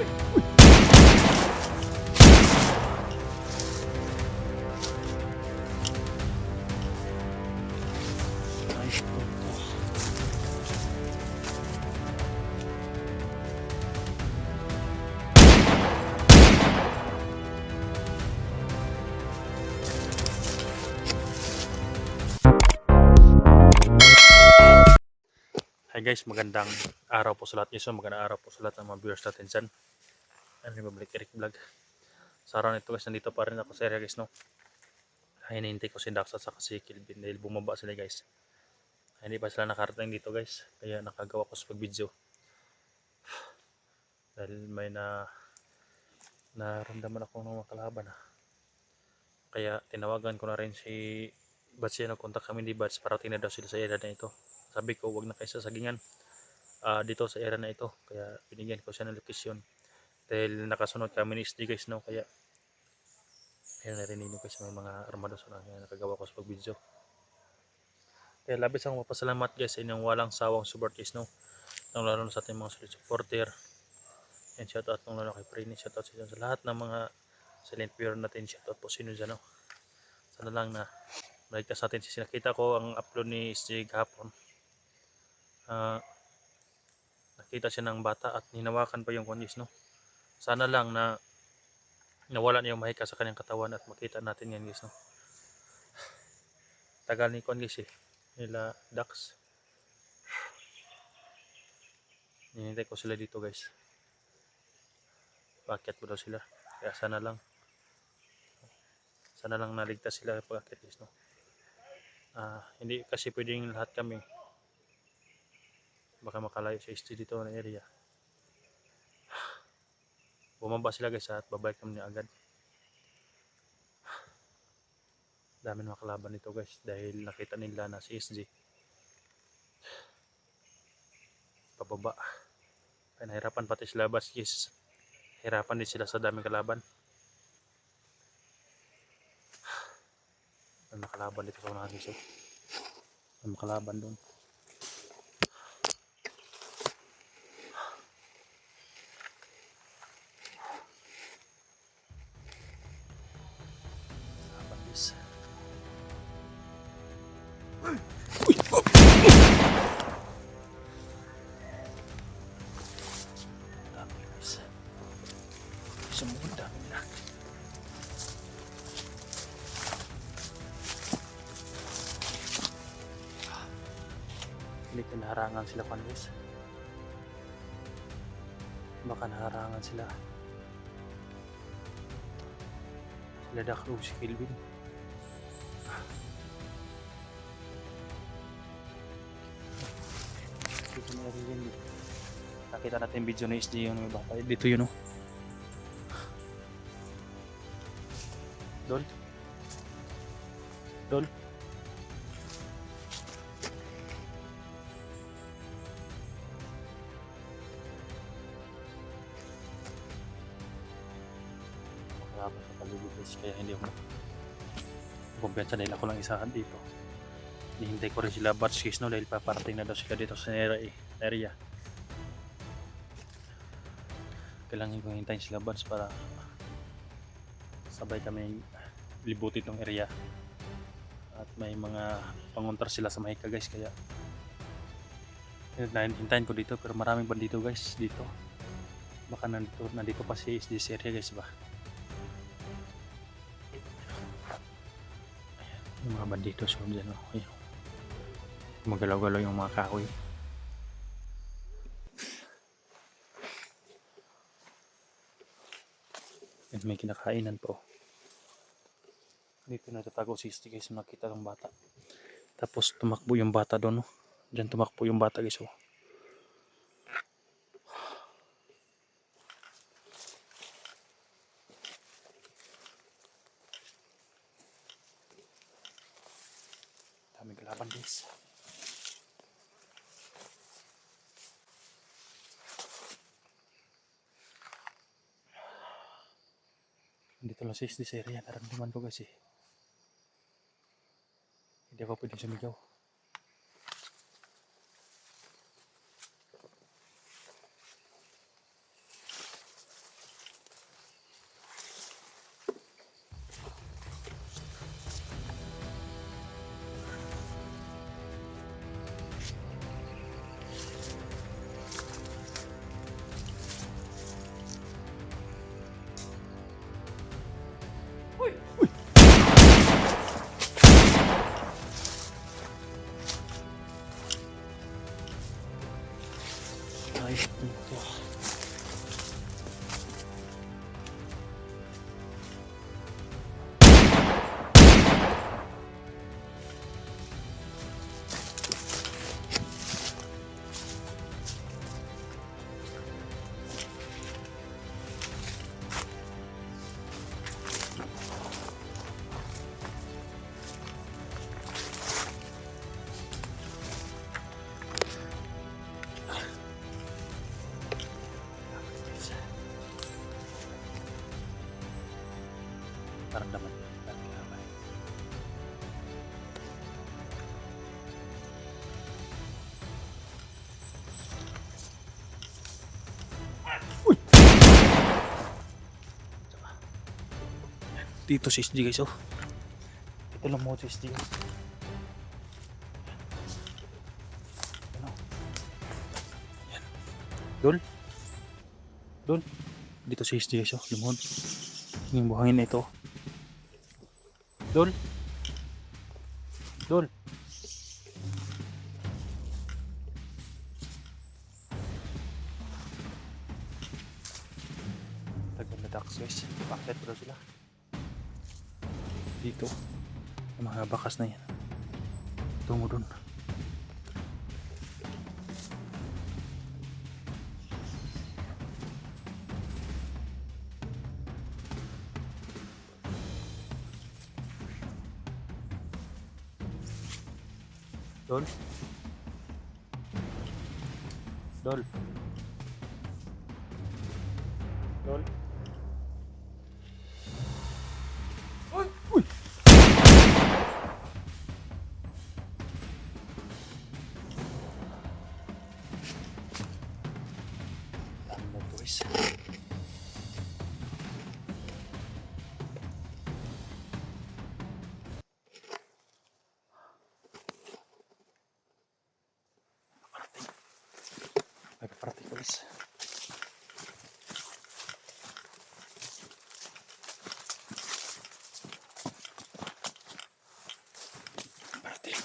Hi guys, magandang araw po sa lahat guys. So, magandang araw po sa lahat ng mga viewers natin dyan. Ano yung Babalik Eric Vlog. Sa araw nito guys, nandito pa rin ako sa area guys, no. Hinihintay ko si Dax at saka si Kilvin dahil bumaba sila guys. Hindi pa sila nakarating dito guys, kaya nakagawa ko sa pag-video. Dahil may naramdaman ako ng mga kalaban ha. Kaya tinawagan ko na rin si Bats, kontak kami ni Bats para tingnan daw sila sa area na ito. Sabi ko, wag na kayo sasagingan dito sa area na ito, kaya binigyan ko siya ng location dahil nakasunod kami ni SD guys, no. Kaya ayun, narinig nyo guys, may mga armado sa nakagawa ko sa pag-video. Kaya labis akong mapasalamat guys sa inyong walang sawang support guys, no. Lalo na sa ating mga solid supporter, and shoutout nung lalo kay Prini, shoutout sa lahat ng mga silent viewer natin, shoutout po sino dyan, no. Sana lang na maligtas natin. Nakita ko ang upload ni SD kahapon, nakita siya ng bata at hinawakan pa yung kondis, no. Sana lang na nawala niya yung mahika sa kanyang katawan at makita natin yan guys, no. Tagal ni kondis nila Dax. Hinihintay ko sila dito guys. Paakyat ko daw sila, kaya sana lang naligtas sila pag-akyat guys, no. Hindi kasi pwedeng lahat kami, baka makalayo sa SD dito na area. Bumaba sila guys at babalik kami na agad. Dami mga kalaban dito guys dahil nakita nila na si SG pababa. Kaya nahirapan pati sila Bats guys. Hirapan din sila sa daming kalaban. May makalaban dito sa unahan guys. May makalaban doon. Kalaban guys. Dami guys. Sumugod dami nila. Hindi ko naharangan sila pan guys. Baka naharangan sila. Sila Dax o si Kilvin. Dito na rin yun. Nakita natin video na SD yung may bata. Dito yun, oh. Dol. Makakapag sa paligid guys, kaya hindi ako kumpiyansa dahil ako lang isa dito. Hinihintay ko rin sila Bats guys, no, dahil paparating na daw sila dito sa area. Kailangan ko hintayin sila Bats para sabay kami libutin tong area. At may mga panguntar sila sa mahika guys, kaya hintayin ko dito. Pero maraming bandito guys dito. Baka nandito pa si SD area guys ba. Ayan, yung mga bandito so dyan, oh. Ayan. Magalaw-galaw yung mga kahoy. At may kinakainan po. Dito natatago si SD guys, nakita ng bata. Tapos tumakbo yung bata doon, no? Diyan tumakbo yung bata guys, oh. Daming kalaban guys. Dito lang sa SD area, naramdaman ko guys eh. Hindi ako pwedeng sumigaw. Ay, ito. Parang naman. Uy! Dito si SG guys, oh. Ito lang mo si SG guys. Ano? Yan. Dol. Dol. Dito si SG guys, oh. Lumuhod. Yung buhangin na ito. Dol. Dol. Tagal na ducks guys. Bakit pa daw sila? Dito. Yung mga bakas na yan. Tungo dun. Dol. Dol. Dol. Uy! Uy! Dami na guys. May paparating guys. Parating.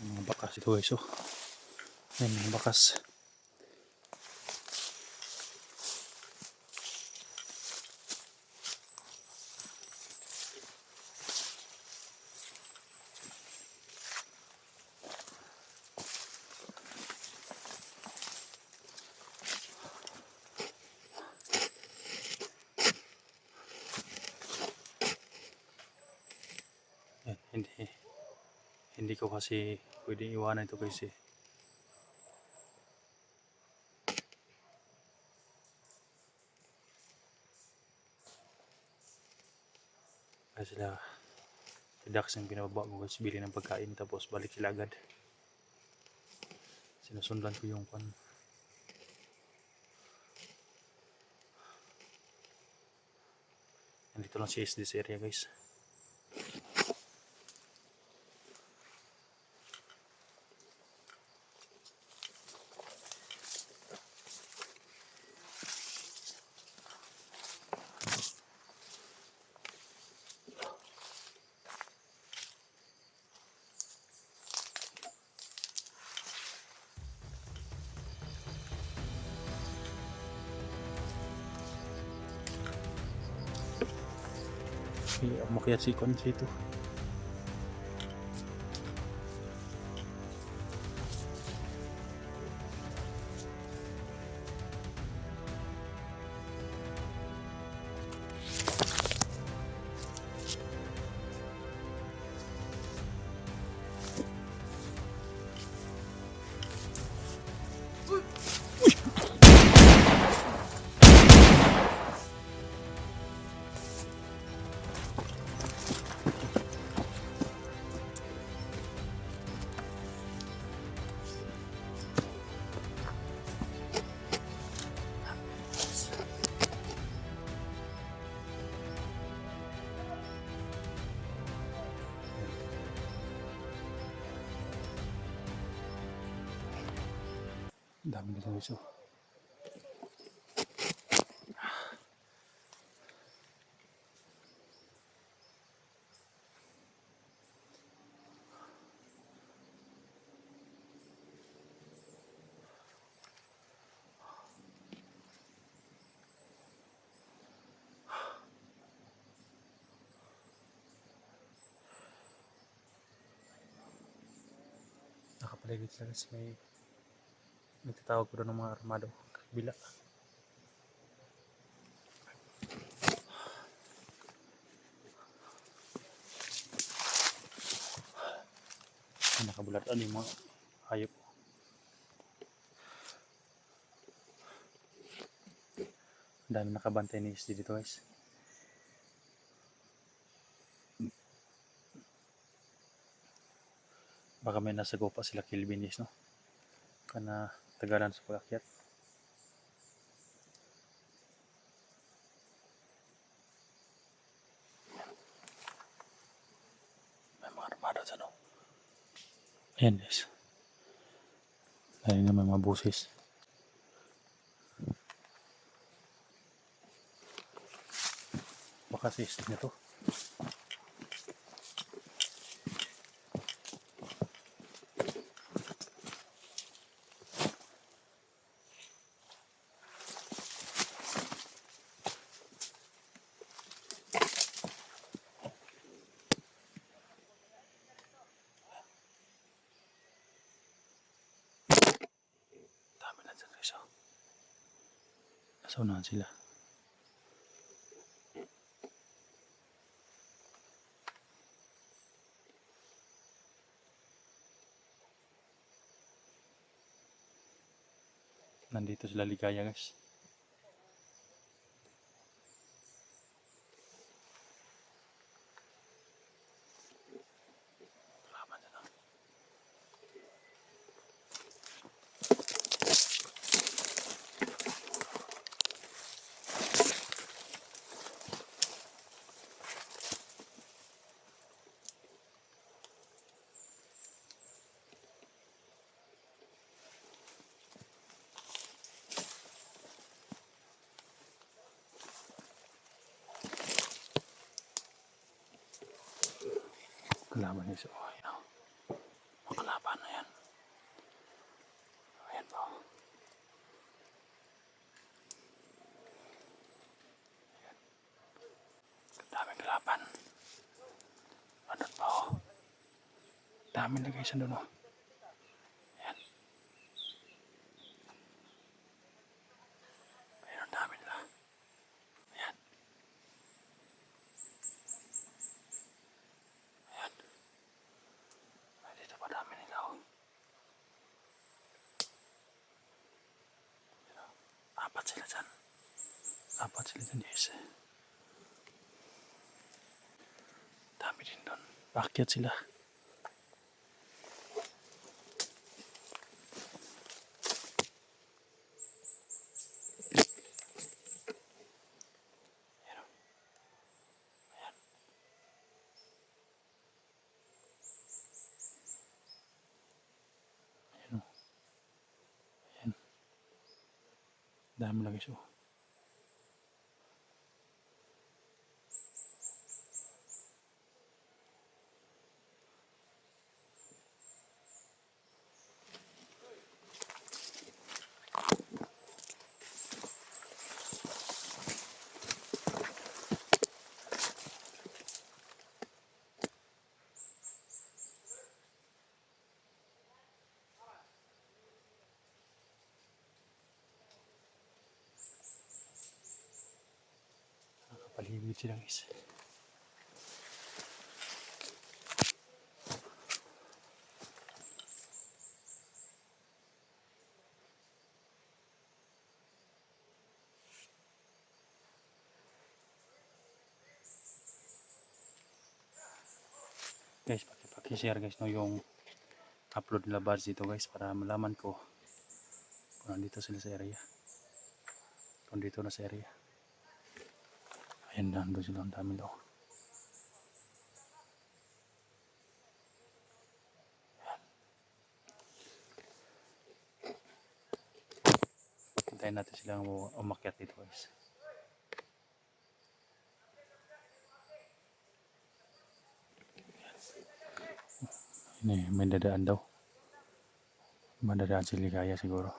Mga bakas ito guys, oh. May mga bakas. Yan, hindi ko kasi pwedeng iwanan ito guys eh. Kasi sila ducks yung binababa ko guys, bili ng pagkain tapos balik sila agad. Sinusundan ko yung pan. Nandito lang si SD sa area guys. Umakyat si Kon dito. Dami nito guys, oh. Nakapaligid sila guys. May tatawag ko doon ng mga armado. Kabila. Nakabulat yung mga hayop. Ang dami nakabantay ni SD dito guys. Baka may nasago pa sila Kilbinis, no? Kana tagalan sa pag-akyat. May mga armado dyan, no? Ayan guys. Dahil nga may mga busis. Baka sistem na to. Dami na dyan guys, oh. Nasa unahan sila. Nandito sila ligaya guys. Kalaban dyan, oh. Kalaban guys, oh. Ayan, oh. Mga kalaban na yan. Ayan po. Daming kalaban. Ano pa, oh. Dami na guys, ano, no? Ayan. Ayan, ang dami nila. Ayan. Ayan. Ay, dito pa dami nila, oh. Apat sila dyan. Apat sila dyan guys. Dami din doon. Paakyat sila. Ayan, oh. Ayan. Ayan, oh. Ayan. Dami lang guys, oh. Paligid sila guys. Guys, paki-share guys, no, yung upload nila Buds dito guys, para malaman ko kung nandito sila sa area. Kung dito na sa area. Ayan, nandun sila, ang dami daw. Hintayin natin silang umakyat dito guys. Ini may dadaan daw. Madadaan si Ligaya siguro.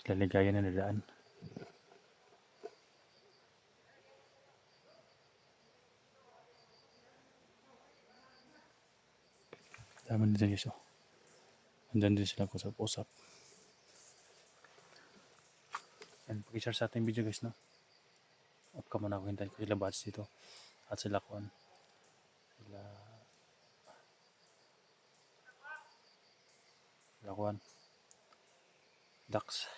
Sila Ligaya na dadaan. naman din guys, oh. Nandyan din sila usap-usap. And pag-share sa ating video guys, no? Off ka muna ako, hintayin ko sila Buds dito. At sila Kuan. Sila Kuan. Dax.